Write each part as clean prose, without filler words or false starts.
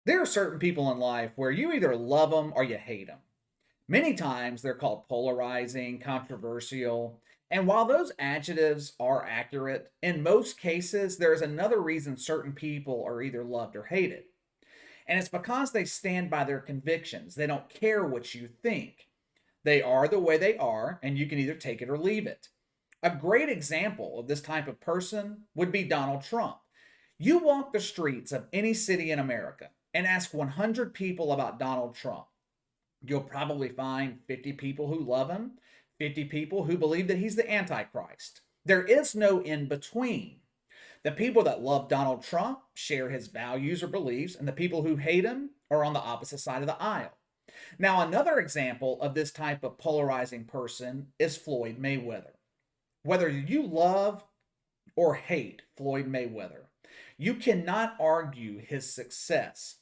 There are certain people in life where you either love them or you hate them. Many times they're called polarizing, controversial, and while those adjectives are accurate, in most cases there is another reason certain people are either loved or hated. And it's because they stand by their convictions. They don't care what you think. They are the way they are, and you can either take it or leave it. A great example of this type of person would be Donald Trump. You walk the streets of any city in America and ask 100 people about Donald Trump. You'll probably find 50 people who love him, 50 people who believe that he's the Antichrist. There is no in between. The people that love Donald Trump share his values or beliefs, and the people who hate him are on the opposite side of the aisle. Now, another example of this type of polarizing person is Floyd Mayweather. Whether you love or hate Floyd Mayweather, you cannot argue his success.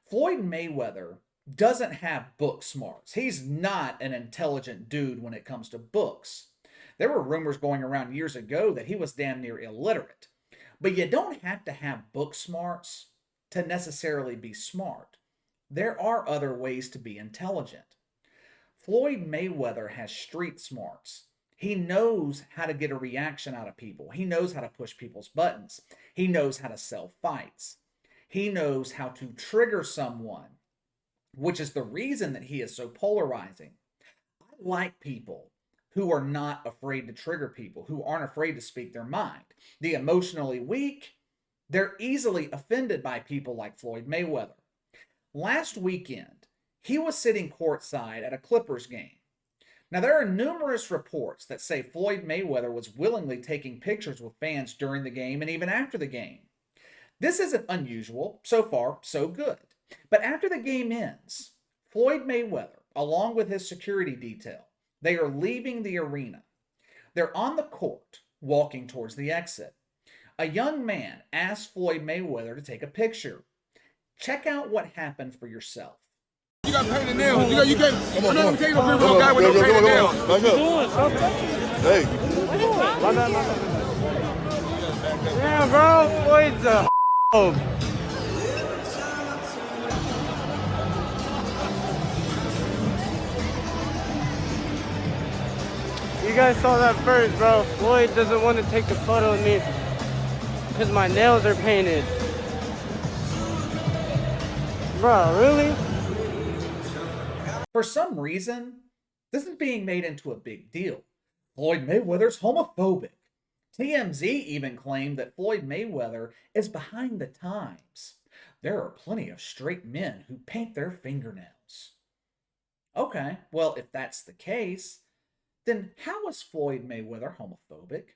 Floyd Mayweather doesn't have book smarts. He's not an intelligent dude when it comes to books. There were rumors going around years ago that he was damn near illiterate. But you don't have to have book smarts to necessarily be smart. There are other ways to be intelligent. Floyd Mayweather has street smarts. He knows how to get a reaction out of people. He knows how to push people's buttons. He knows how to sell fights. He knows how to trigger someone, which is the reason that he is so polarizing. I like people who are not afraid to trigger people, who aren't afraid to speak their mind. The emotionally weak, they're easily offended by people like Floyd Mayweather. Last weekend, he was sitting courtside at a Clippers game. Now, there are numerous reports that say Floyd Mayweather was willingly taking pictures with fans during the game and even after the game. This isn't unusual. So far, so good. But after the game ends, Floyd Mayweather, along with his security detail, they are leaving the arena. They're on the court, walking towards the exit. A young man asks Floyd Mayweather to take a picture. Check out what happened for yourself. You got painted nails. You can't. I'm not gonna take no picture with no guy with no painted nails. Hey. Damn, bro. Floyd's a You guys saw that first, bro. Floyd doesn't want to take a photo of me because my nails are painted. Bro, really? For some reason, this is being made into a big deal. Floyd Mayweather's homophobic. TMZ even claimed that Floyd Mayweather is behind the times. There are plenty of straight men who paint their fingernails. Okay, well, if that's the case, then how is Floyd Mayweather homophobic?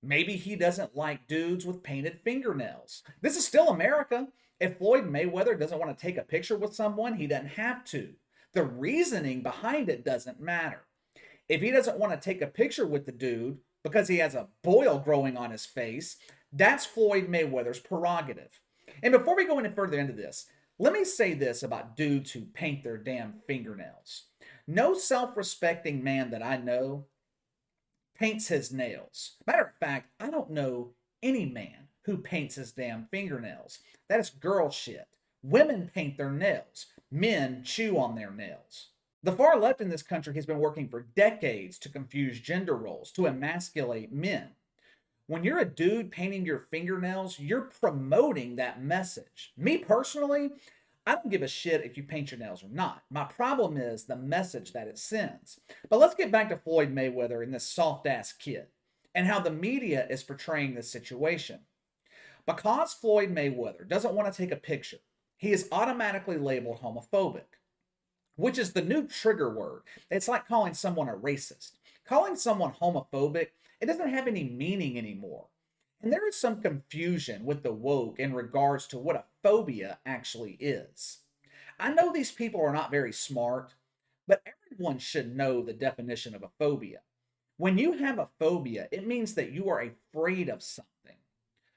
Maybe he doesn't like dudes with painted fingernails. This is still America. If Floyd Mayweather doesn't want to take a picture with someone, he doesn't have to. The reasoning behind it doesn't matter. If he doesn't want to take a picture with the dude because he has a boil growing on his face, that's Floyd Mayweather's prerogative. And before we go any further into this, let me say this about dudes who paint their damn fingernails. No self-respecting man that I know paints his nails. Matter of fact, I don't know any man who paints his damn fingernails. That is girl shit. Women paint their nails. Men chew on their nails. The far left in this country has been working for decades to confuse gender roles, to emasculate men. When you're a dude painting your fingernails, you're promoting that message. Me personally, I don't give a shit if you paint your nails or not. My problem is the message that it sends. But let's get back to Floyd Mayweather and this soft-ass kid and how the media is portraying this situation. Because Floyd Mayweather doesn't want to take a picture, he is automatically labeled homophobic, which is the new trigger word. It's like calling someone a racist. Calling someone homophobic, it doesn't have any meaning anymore. And there is some confusion with the woke in regards to what a phobia actually is. I know these people are not very smart, but everyone should know the definition of a phobia. When you have a phobia, it means that you are afraid of something.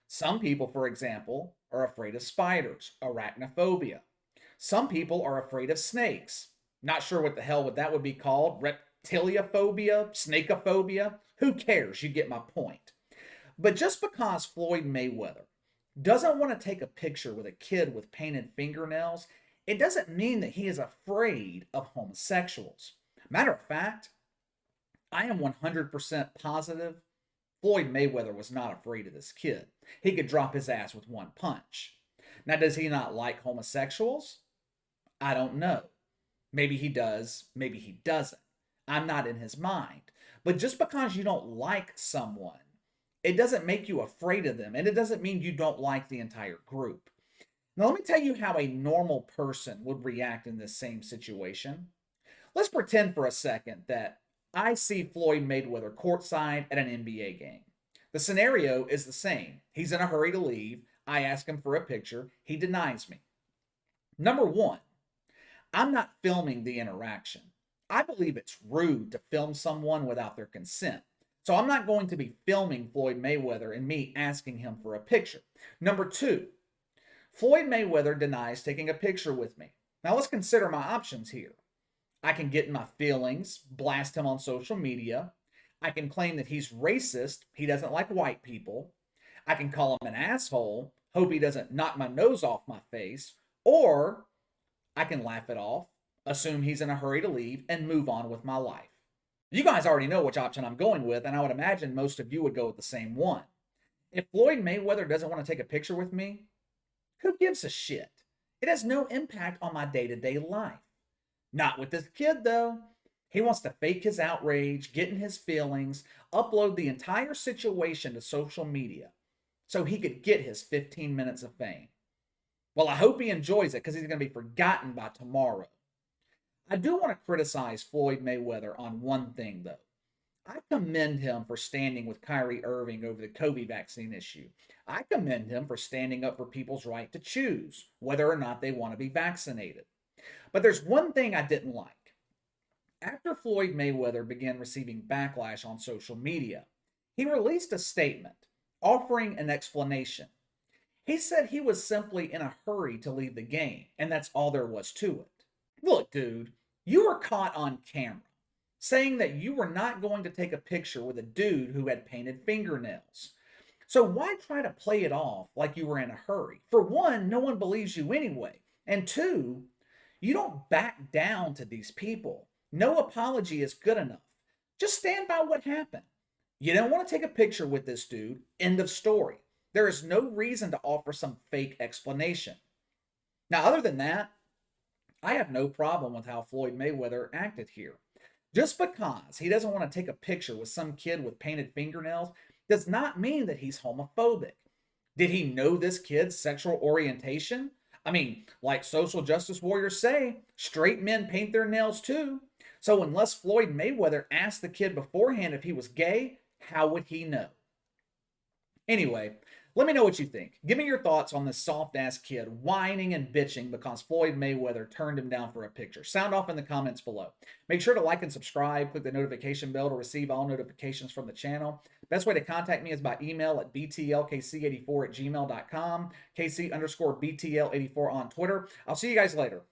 Some people, for example, are afraid of spiders, arachnophobia. Some people are afraid of snakes. Not sure what the hell that would be called. Reptiliophobia, snakeophobia. Who cares? You get my point. But just because Floyd Mayweather doesn't want to take a picture with a kid with painted fingernails, it doesn't mean that he is afraid of homosexuals. Matter of fact, I am 100% positive Floyd Mayweather was not afraid of this kid. He could drop his ass with one punch. Now, does he not like homosexuals? I don't know. Maybe he does, maybe he doesn't. I'm not in his mind. But just because you don't like someone, it doesn't make you afraid of them, and it doesn't mean you don't like the entire group. Now, let me tell you how a normal person would react in this same situation. Let's pretend for a second that I see Floyd Mayweather courtside at an NBA game. The scenario is the same. He's in a hurry to leave. I ask him for a picture. He denies me. Number one, I'm not filming the interaction. I believe it's rude to film someone without their consent. So I'm not going to be filming Floyd Mayweather and me asking him for a picture. Number two, Floyd Mayweather denies taking a picture with me. Now let's consider my options here. I can get in my feelings, blast him on social media. I can claim that he's racist, he doesn't like white people. I can call him an asshole, hope he doesn't knock my nose off my face. Or I can laugh it off, assume he's in a hurry to leave, and move on with my life. You guys already know which option I'm going with, and I would imagine most of you would go with the same one. If Floyd Mayweather doesn't want to take a picture with me, who gives a shit? It has no impact on my day-to-day life. Not with this kid, though. He wants to fake his outrage, get in his feelings, upload the entire situation to social media so he could get his 15 minutes of fame. Well, I hope he enjoys it because he's going to be forgotten by tomorrow. I do want to criticize Floyd Mayweather on one thing, though. I commend him for standing with Kyrie Irving over the COVID vaccine issue. I commend him for standing up for people's right to choose whether or not they want to be vaccinated. But there's one thing I didn't like. After Floyd Mayweather began receiving backlash on social media, he released a statement offering an explanation. He said he was simply in a hurry to leave the game, and that's all there was to it. Look, dude, you were caught on camera saying that you were not going to take a picture with a dude who had painted fingernails. So why try to play it off like you were in a hurry? For one, no one believes you anyway. And two, you don't back down to these people. No apology is good enough. Just stand by what happened. You don't want to take a picture with this dude. End of story. There is no reason to offer some fake explanation. Now, other than that, I have no problem with how Floyd Mayweather acted here. Just because he doesn't want to take a picture with some kid with painted fingernails does not mean that he's homophobic. Did he know this kid's sexual orientation? I mean, like social justice warriors say, straight men paint their nails too. So unless Floyd Mayweather asked the kid beforehand if he was gay, how would he know? Anyway, let me know what you think. Give me your thoughts on this soft-ass kid whining and bitching because Floyd Mayweather turned him down for a picture. Sound off in the comments below. Make sure to like and subscribe. Click the notification bell to receive all notifications from the channel. Best way to contact me is by email at btlkc84@gmail.com, KC_BTL84 on Twitter. I'll see you guys later.